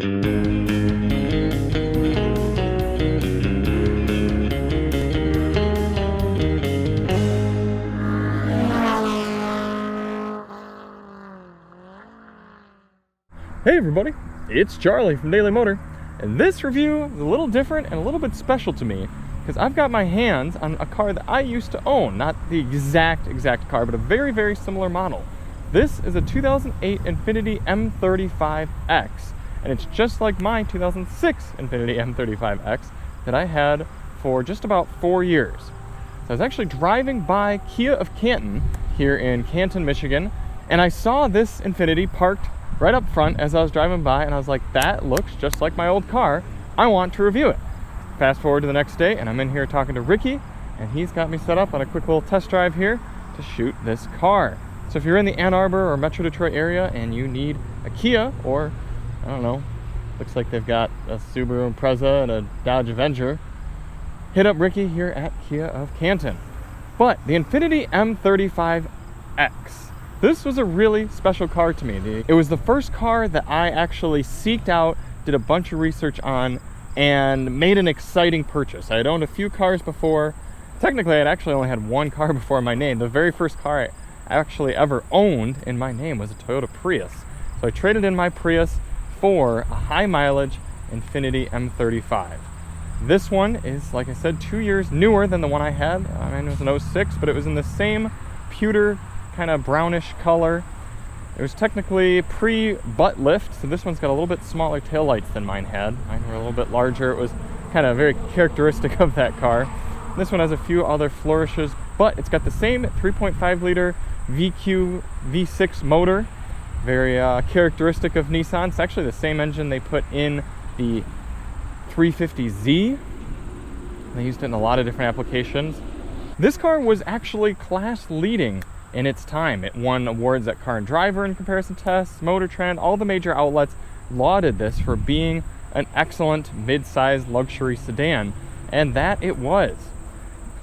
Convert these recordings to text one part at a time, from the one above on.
Hey everybody, it's Charlie from Daily Motor, and this review is a little different and a little bit special to me because I've got my hands on a car that I used to own, not the exact car, but a very similar model. This is a 2008 Infiniti M35X, and it's just like my 2006 Infiniti M35X that I had for just about 4 years. So I was actually driving by Kia of Canton here in Canton, Michigan, and I saw this Infiniti parked right up front as I was driving by, and I was like, that looks just like my old car. I want to review it. Fast forward to the next day, and I'm in here talking to Ricky, and he's got me set up on a quick little test drive here to shoot this car. So if you're in the Ann Arbor or Metro Detroit area and you need a Kia, or I don't know, looks like they've got a Subaru Impreza and a Dodge Avenger, hit up Ricky here at Kia of Canton. But the Infiniti M35X, this was a really special car to me. It was the first car that I actually seeked out, did a bunch of research on, and made an exciting purchase. I had owned a few cars before. Technically, I'd actually only had one car before my name. The very first car I actually ever owned in my name was a Toyota Prius. So I traded in my Prius for a high mileage Infiniti M35. This one is, like I said, 2 years newer than the one I had. Mine was an 06, but it was in the same pewter kind of brownish color. It was technically pre-butt lift, so this one's got a little bit smaller taillights than mine had. Mine were a little bit larger. It was kind of very characteristic of that car. This one has a few other flourishes, but it's got the same 3.5 liter VQ V6 motor, very characteristic of Nissan. It's actually the same engine they put in the 350Z. They used it in a lot of different applications. This car was actually class leading in its time. It won awards at Car and Driver in comparison tests, Motor Trend. All the major outlets lauded this for being an excellent mid-sized luxury sedan, and that it was.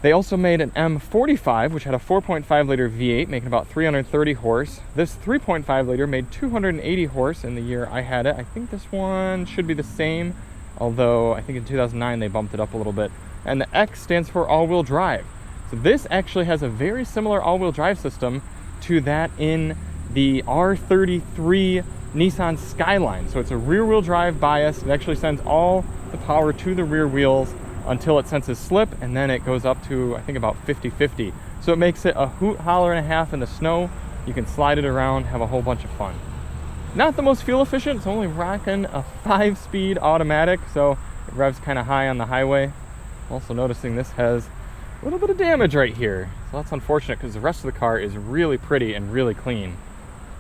They also made an M45, which had a 4.5 liter V8 making about 330 horse. This 3.5 liter made 280 horse in the year I had it. I think this one should be the same, although I think in 2009 they bumped it up a little bit. And the X stands for all-wheel drive. So this actually has a very similar all-wheel drive system to that in the R33 Nissan Skyline. So it's a rear-wheel drive bias. It actually sends all the power to the rear wheels until it senses slip, and then it goes up to, I think, about 50-50. So it makes it a hoot, holler and a half in the snow. You can slide it around, have a whole bunch of fun. Not the most fuel efficient. It's only rocking a 5-speed automatic, so it revs kind of high on the highway. Also noticing this has a little bit of damage right here, so that's unfortunate because the rest of the car is really pretty and really clean.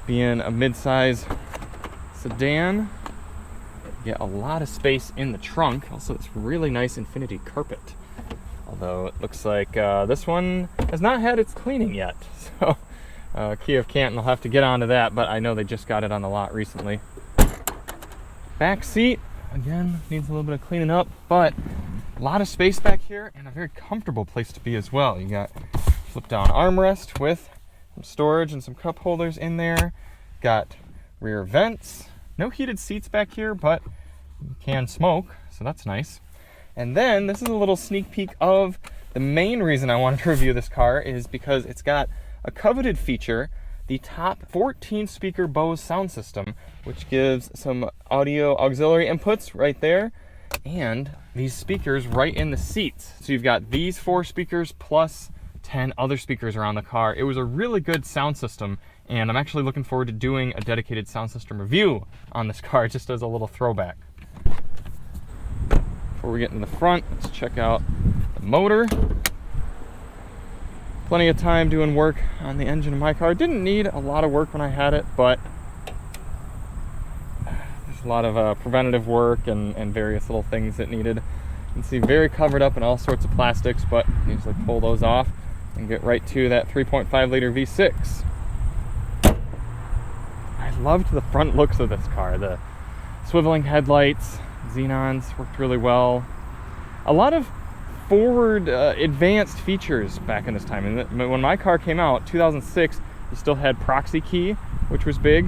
Being a mid-size sedan, you get a lot of space in the trunk. Also, it's really nice Infiniti carpet, although it looks like this one has not had its cleaning yet, so Kia of Canton will have to get onto that, but I know they just got it on the lot recently. Back seat, again, needs a little bit of cleaning up, but a lot of space back here and a very comfortable place to be as well. You got flip down armrest with some storage and some cup holders in there. Got rear vents. No heated seats back here, but you can smoke, so that's nice. And then this is a little sneak peek of the main reason I wanted to review this car is because it's got a coveted feature, the top 14 speaker Bose sound system, which gives some audio auxiliary inputs right there, and these speakers right in the seats. So you've got these 4 speakers plus 10 other speakers around the car. It was a really good sound system, and I'm actually looking forward to doing a dedicated sound system review on this car just as a little throwback. Before we get in the front, let's check out the motor. Plenty of time doing work on the engine of my car. Didn't need a lot of work when I had it, but a lot of preventative work and various little things that needed. You can see very covered up in all sorts of plastics, but you usually pull those off and get right to that 3.5 liter V6. I loved the front looks of this car. The swiveling headlights, xenons worked really well. A lot of forward advanced features back in this time. And when my car came out, 2006, you still had proxy key, which was big.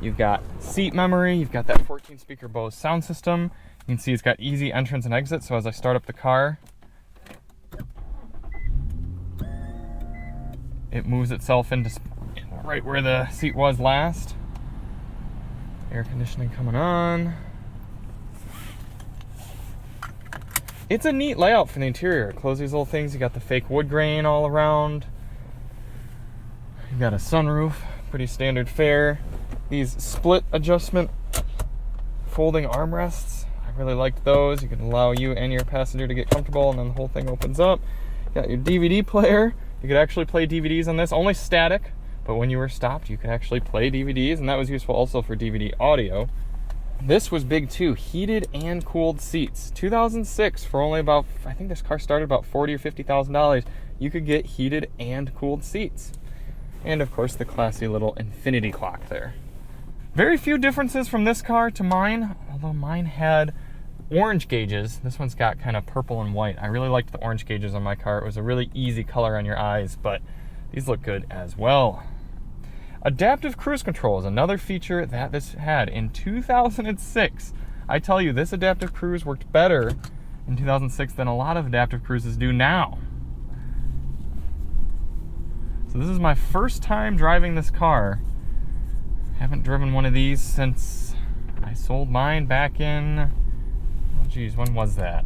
You've got seat memory, you've got that 14 speaker Bose sound system. You can see it's got easy entrance and exit, so as I start up the car, it moves itself into right where the seat was last. Air conditioning coming on. It's a neat layout for the interior. Close these little things. You got the fake wood grain all around. You got a sunroof, pretty standard fare. These split adjustment folding armrests, I really liked those. You can allow you and your passenger to get comfortable, and then the whole thing opens up. You got your DVD player. You could actually play DVDs on this, only static, but when you were stopped, you could actually play DVDs, and that was useful also for DVD audio. This was big too, heated and cooled seats. 2006, for only about, I think this car started about $40,000 or $50,000, you could get heated and cooled seats. And of course the classy little Infiniti clock there. Very few differences from this car to mine, although mine had orange gauges. This one's got kind of purple and white. I really liked the orange gauges on my car. It was a really easy color on your eyes, but these look good as well. Adaptive cruise control is another feature that this had in 2006. I tell you, this adaptive cruise worked better in 2006 than a lot of adaptive cruises do now. So this is my first time driving this car. Haven't driven one of these since I sold mine back in, oh geez, when was that?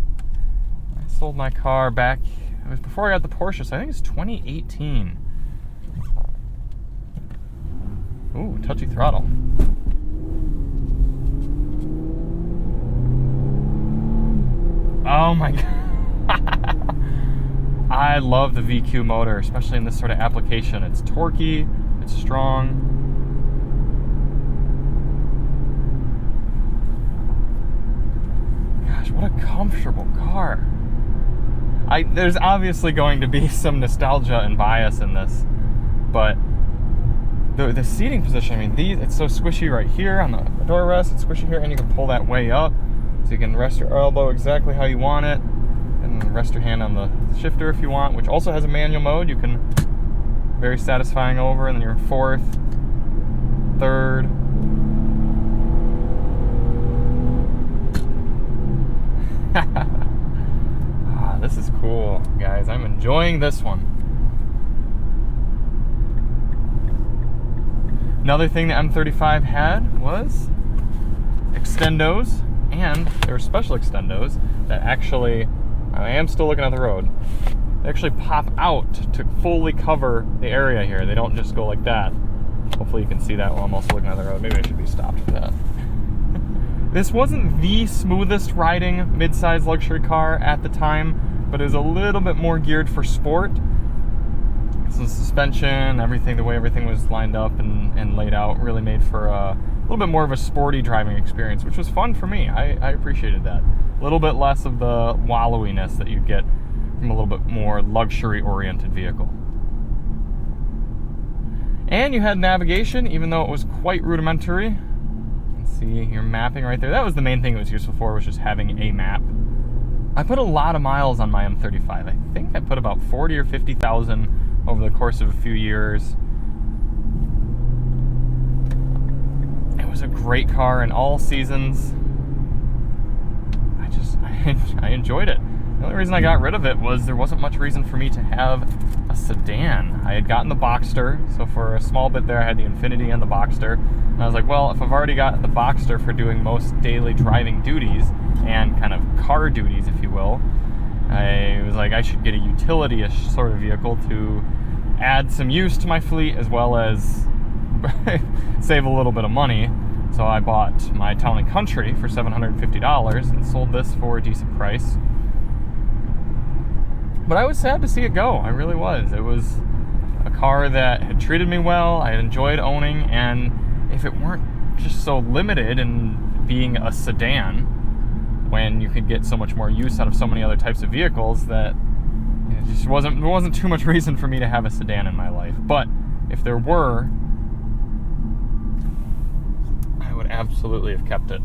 I sold my car back, it was before I got the Porsche, so I think it's 2018. Ooh, touchy throttle. Oh my god. I love the VQ motor, especially in this sort of application. It's torquey, it's strong. Gosh, what a comfortable car. There's obviously going to be some nostalgia and bias in this, but the seating position, I mean, it's so squishy right here on the door rest, it's squishy here, and you can pull that way up, so you can rest your elbow exactly how you want it, and then rest your hand on the shifter if you want, which also has a manual mode. You can, very satisfying over, and then your fourth, third. This is cool, guys. I'm enjoying this one. Another thing the M35 had was extendos, and there were special extendos that actually, I am still looking at the road, they actually pop out to fully cover the area here. They don't just go like that. Hopefully you can see that while I'm also looking at the road. Maybe I should be stopped for that. This wasn't the smoothest riding mid-size luxury car at the time, but it was a little bit more geared for sport. So suspension, everything, the way everything was lined up and laid out really made for a little bit more of a sporty driving experience, which was fun for me. I appreciated that. A little bit less of the wallowiness that you get from a little bit more luxury-oriented vehicle. And you had navigation, even though it was quite rudimentary. You can see your mapping right there. That was the main thing it was useful for, was just having a map. I put a lot of miles on my M35. I think I put about 40 or 50,000 over the course of a few years. It was a great car in all seasons. I enjoyed it. The only reason I got rid of it was there wasn't much reason for me to have a sedan. I had gotten the Boxster, so for a small bit there I had the Infiniti and the Boxster. And I was like, well, if I've already got the Boxster for doing most daily driving duties and kind of car duties, if you will, I was like, I should get a utility-ish sort of vehicle to add some use to my fleet as well as save a little bit of money. So I bought my Town & Country for $750 and sold this for a decent price. But I was sad to see it go. I really was. It was a car that had treated me well, I had enjoyed owning, and if it weren't just so limited in being a sedan, when you could get so much more use out of so many other types of vehicles, that it just there wasn't too much reason for me to have a sedan in my life. But if there were, I would absolutely have kept it.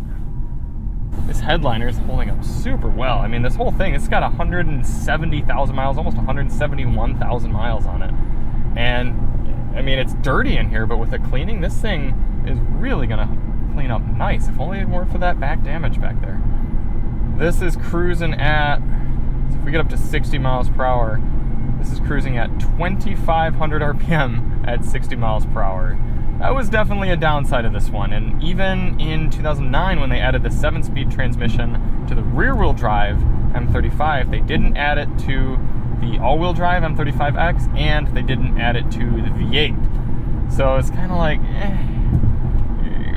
This headliner is holding up super well. I mean, this whole thing, it's got 170,000 miles, almost 171,000 miles on it. And, I mean, it's dirty in here, but with the cleaning, this thing is really gonna clean up nice, if only it weren't for that back damage back there. This is cruising at, so if we get up to 60 miles per hour, this is cruising at 2,500 RPM at 60 miles per hour. That was definitely a downside of this one, and even in 2009 when they added the 7-speed transmission to the rear-wheel drive M35, they didn't add it to the all-wheel drive M35X, and they didn't add it to the V8. So it's kind of like,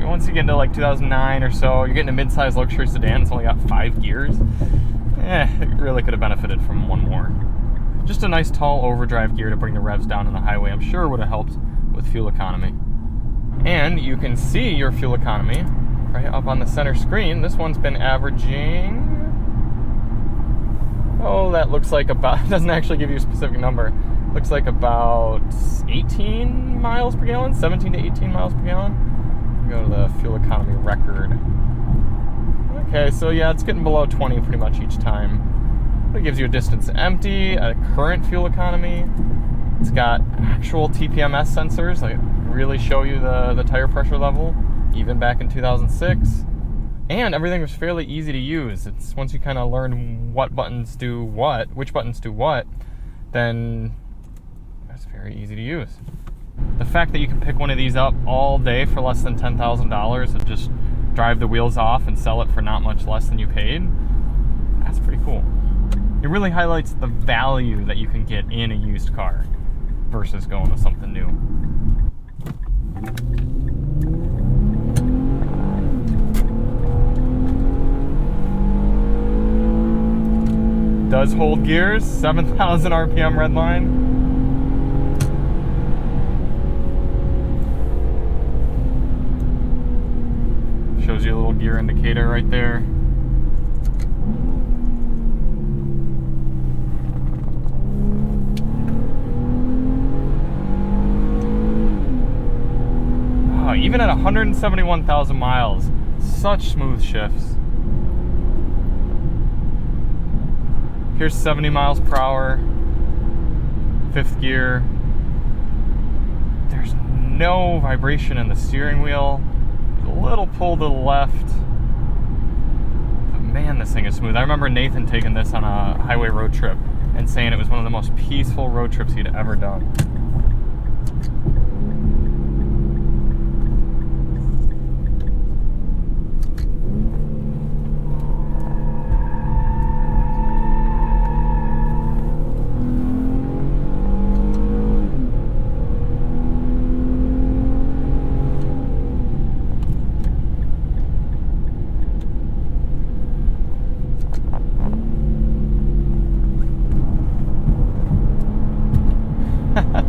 once you get into like 2009 or so, you're getting a mid-size luxury sedan, it's only got 5 gears. It really could have benefited from one more. Just a nice tall overdrive gear to bring the revs down on the highway, I'm sure would have helped with fuel economy. And you can see your fuel economy right up on the center screen. This one's been averaging, oh, that looks like about, it doesn't actually give you a specific number. Looks like about 18 miles per gallon, 17 to 18 miles per gallon. Go to the fuel economy record. Okay, so yeah, it's getting below 20 pretty much each time. It gives you a distance to empty, a current fuel economy. It's got actual TPMS sensors that really show you the tire pressure level, even back in 2006. And everything was fairly easy to use. It's once you kind of learn what buttons do what, which buttons do what, then it's very easy to use. The fact that you can pick one of these up all day for less than $10,000 and just drive the wheels off and sell it for not much less than you paid, that's pretty cool. It really highlights the value that you can get in a used car versus going with something new. Does hold gears, 7,000 RPM red line. Shows you a little gear indicator right there. Oh, even at 171,000 miles, such smooth shifts. Here's 70 miles per hour, 5th gear. There's no vibration in the steering wheel. There's a little pull to the left. But man, this thing is smooth. I remember Nathan taking this on a highway road trip and saying it was one of the most peaceful road trips he'd ever done.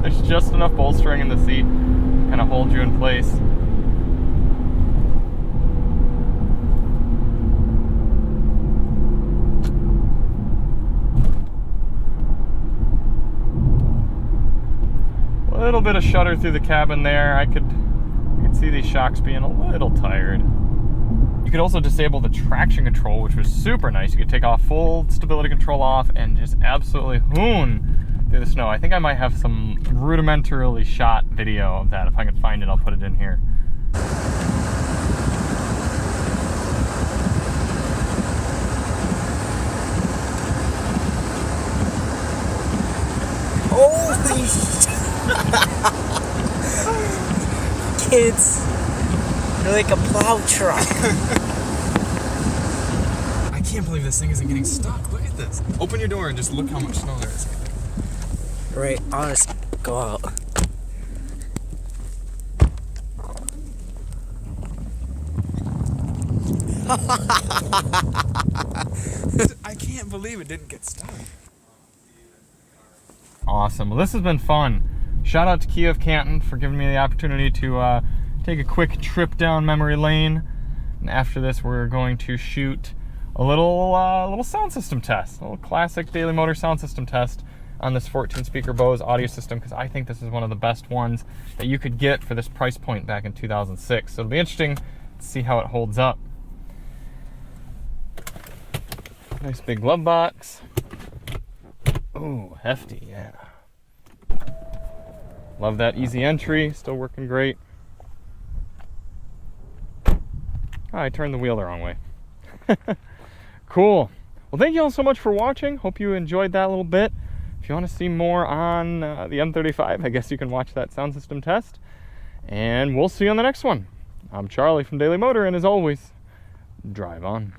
There's just enough bolstering in the seat to kind of hold you in place. A little bit of shudder through the cabin there. I could see these shocks being a little tired. You could also disable the traction control, which was super nice. You could take off full stability control off and just absolutely hoon through the snow. I think I might have some rudimentarily shot video of that. If I can find it, I'll put it in here. Holy shit! Kids, you're like a plow truck. I can't believe this thing isn't getting stuck. Look at this. Open your door and just look how much snow there is. Right, I'll just go out. I can't believe it didn't get stuck. Awesome. Well, this has been fun. Shout out to Kia of Canton for giving me the opportunity to take a quick trip down memory lane. And after this, we're going to shoot a little sound system test, a little classic Daily Motor sound system test on this 14-speaker Bose audio system, because I think this is one of the best ones that you could get for this price point back in 2006. So it'll be interesting to see how it holds up. Nice big glove box. Ooh, hefty, yeah. Love that easy entry, still working great. I turned the wheel the wrong way. Cool. Well, thank you all so much for watching. Hope you enjoyed that little bit. If you want to see more on the M35, I guess you can watch that sound system test. And we'll see you on the next one. I'm Charlie from Daily Motor, and as always, drive on.